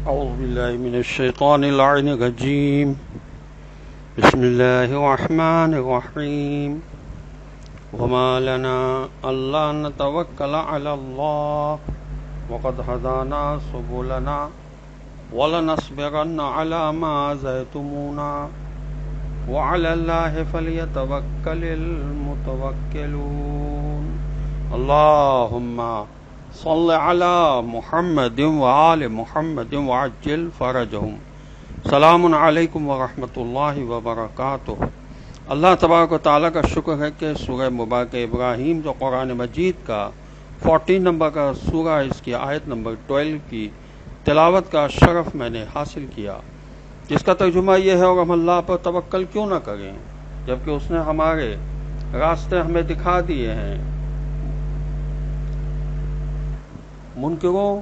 أعوذ بالله من الشيطان اللعين الرجيم. بسم الله الرحمن الرحيم. وما لنا ألا نتوكل على الله وقد هدانا سبلنا ولنصبرن على ما آذيتمونا وعلى الله فليتوكل المتوكلون. اللهم صل على محمد وآل محمد وعجل فرجهم. سلام علیکم ورحمۃ اللہ وبرکاتہ. اللہ تبارک و تعالیٰ کا شکر ہے کہ سورہ مبارک ابراہیم جو قرآن مجید کا 14 نمبر کا سورہ، اس کی آیت نمبر 12 کی تلاوت کا شرف میں نے حاصل کیا، جس کا ترجمہ یہ ہے، اور ہم اللہ پر توکل کیوں نہ کریں جبکہ اس نے ہمارے راستے ہمیں دکھا دیے ہیں. منکروں،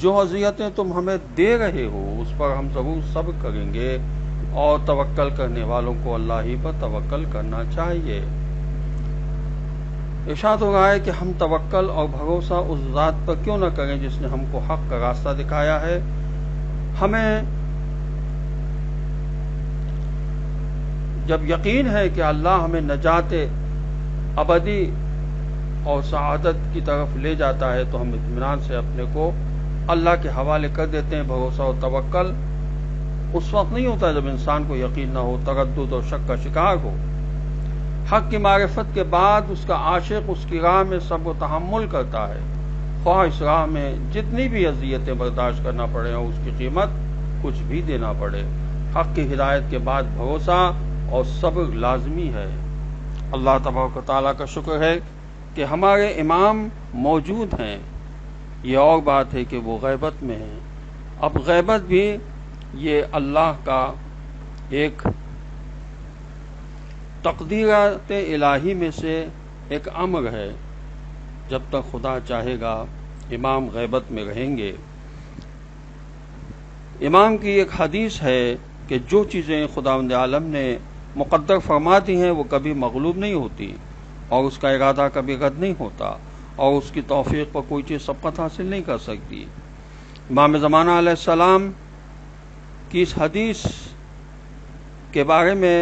جو اذیتیں تم ہمیں دے رہے ہو اس پر ہم ضرور صبر کریں گے، اور توکل کرنے والوں کو اللہ ہی پر توکل کرنا چاہیے. ارشاد ہو رہا ہے کہ ہم توکل اور بھروسہ اس ذات پر کیوں نہ کریں جس نے ہم کو حق کا راستہ دکھایا ہے. ہمیں جب یقین ہے کہ اللہ ہمیں نجات ابدی اور سعادت کی طرف لے جاتا ہے تو ہم اطمینان سے اپنے کو اللہ کے حوالے کر دیتے ہیں. بھروسہ اور توکل اس وقت نہیں ہوتا جب انسان کو یقین نہ ہو، تردد اور شک کا شکار ہو. حق کی معرفت کے بعد اس کا عاشق اس کی راہ میں صبر و تحمل کرتا ہے، خواہ اس راہ میں جتنی بھی اذیتیں برداشت کرنا پڑے اور اس کی قیمت کچھ بھی دینا پڑے. حق کی ہدایت کے بعد بھروسہ اور صبر لازمی ہے. اللہ تبارک و تعالیٰ کا شکر ہے کہ ہمارے امام موجود ہیں. یہ اور بات ہے کہ وہ غیبت میں ہیں. اب غیبت بھی یہ اللہ کا ایک تقدیرات الہی میں سے ایک امر ہے. جب تک خدا چاہے گا امام غیبت میں رہیں گے. امام کی ایک حدیث ہے کہ جو چیزیں خداوند عالم نے مقدر فرما دی ہیں وہ کبھی مغلوب نہیں ہوتی، اور اس کا ارادہ کبھی رد نہیں ہوتا، اور اس کی توفیق پر کوئی چیز سبقت حاصل نہیں کر سکتی. امام زمانہ علیہ السلام کی اس حدیث کے بارے میں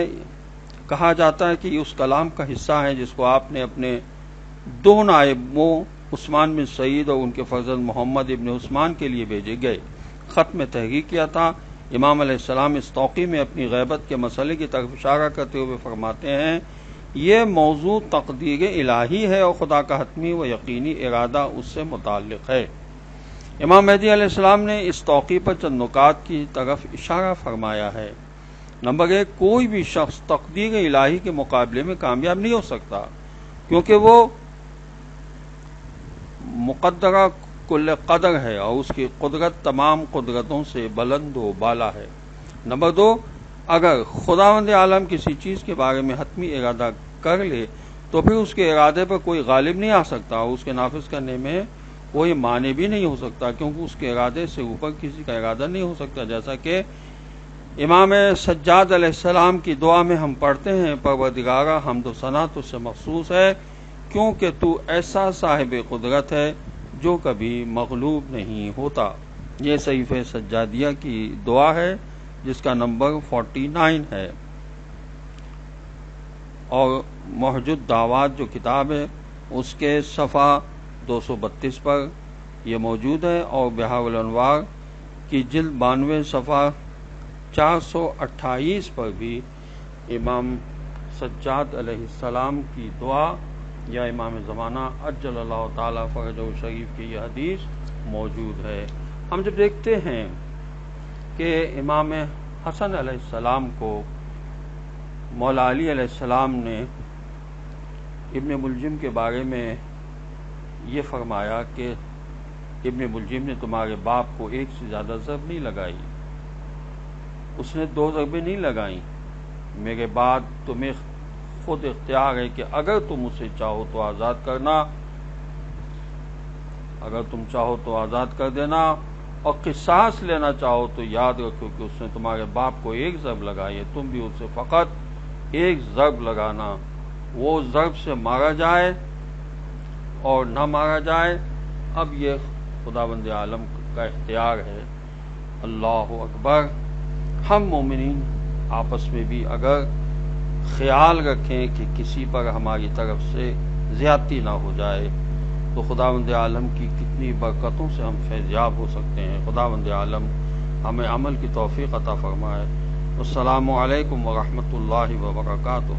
کہا جاتا ہے کہ یہ اس کلام کا حصہ ہے جس کو آپ نے اپنے دو نائبوں عثمان بن سعید اور ان کے فرزند محمد ابن عثمان کے لیے بھیجے گئے خط میں تحقیق کیا تھا. امام علیہ السلام اس توقی میں اپنی غیبت کے مسئلے کی طرف اشارہ کرتے ہوئے فرماتے ہیں، یہ موضوع تقدیر الہی ہے اور خدا کا حتمی و یقینی ارادہ اس سے متعلق ہے. امام مہدی علیہ السلام نے اس توقی پر چند نکات کی طرف اشارہ فرمایا ہے. نمبر 1، کوئی بھی شخص تقدیر الہی کے مقابلے میں کامیاب نہیں ہو سکتا، کیونکہ وہ مقدرہ کل قدر ہے اور اس کی قدرت تمام قدرتوں سے بلند و بالا ہے. نمبر 2، اگر خداوند عالم کسی چیز کے بارے میں حتمی ارادہ کر لے تو پھر اس کے ارادے پر کوئی غالب نہیں آ سکتا، اور اس کے نافذ کرنے میں کوئی معنی بھی نہیں ہو سکتا، کیونکہ اس کے ارادے سے اوپر کسی کا ارادہ نہیں ہو سکتا. جیسا کہ امام سجاد علیہ السلام کی دعا میں ہم پڑھتے ہیں، پروردگارا حمد و ثنا تجھ سے مخصوص ہے، کیونکہ تو ایسا صاحب قدرت ہے جو کبھی مغلوب نہیں ہوتا. یہ صحیفہ سجادیہ کی دعا ہے جس کا نمبر 49 ہے، اور محجد دعوات جو کتاب ہے اس کے صفحہ 232 پر یہ موجود ہے، اور بہار الانوار کی جلد 92 صفحہ 428 پر بھی امام سجاد علیہ السلام کی دعا یا امام زمانہ عجل اللہ تعالیٰ فرجہ شریف کی یہ حدیث موجود ہے. ہم جب دیکھتے ہیں کہ امام حسن علیہ السلام کو مولا علی علیہ السلام نے ابن ملجم کے بارے میں یہ فرمایا کہ ابن ملجم نے تمہارے باپ کو ایک سے زیادہ ضرب نہیں لگائی، اس نے 2 ضربیں نہیں لگائیں، میرے بعد تمہیں خود اختیار ہے کہ اگر تم اسے چاہو تو آزاد کرنا، اگر تم چاہو تو آزاد کر دینا، اور قصاص لینا چاہو تو یاد رکھو کہ اس نے تمہارے باپ کو 1 ضرب لگائی ہے، تم بھی اسے فقط 1 ضرب لگانا. وہ ضرب سے مارا جائے اور نہ مارا جائے، اب یہ خداوند عالم کا اختیار ہے. اللہ اکبر۔ ہم مومنین آپس میں بھی اگر خیال رکھیں کہ کسی پر ہماری طرف سے زیادتی نہ ہو جائے تو خداوند عالم کی کتنی برکتوں سے ہم فیضیاب ہو سکتے ہیں۔ خداوند عالم ہمیں عمل کی توفیق عطا فرمائے۔ السلام علیکم ورحمۃ اللہ وبرکاتہ۔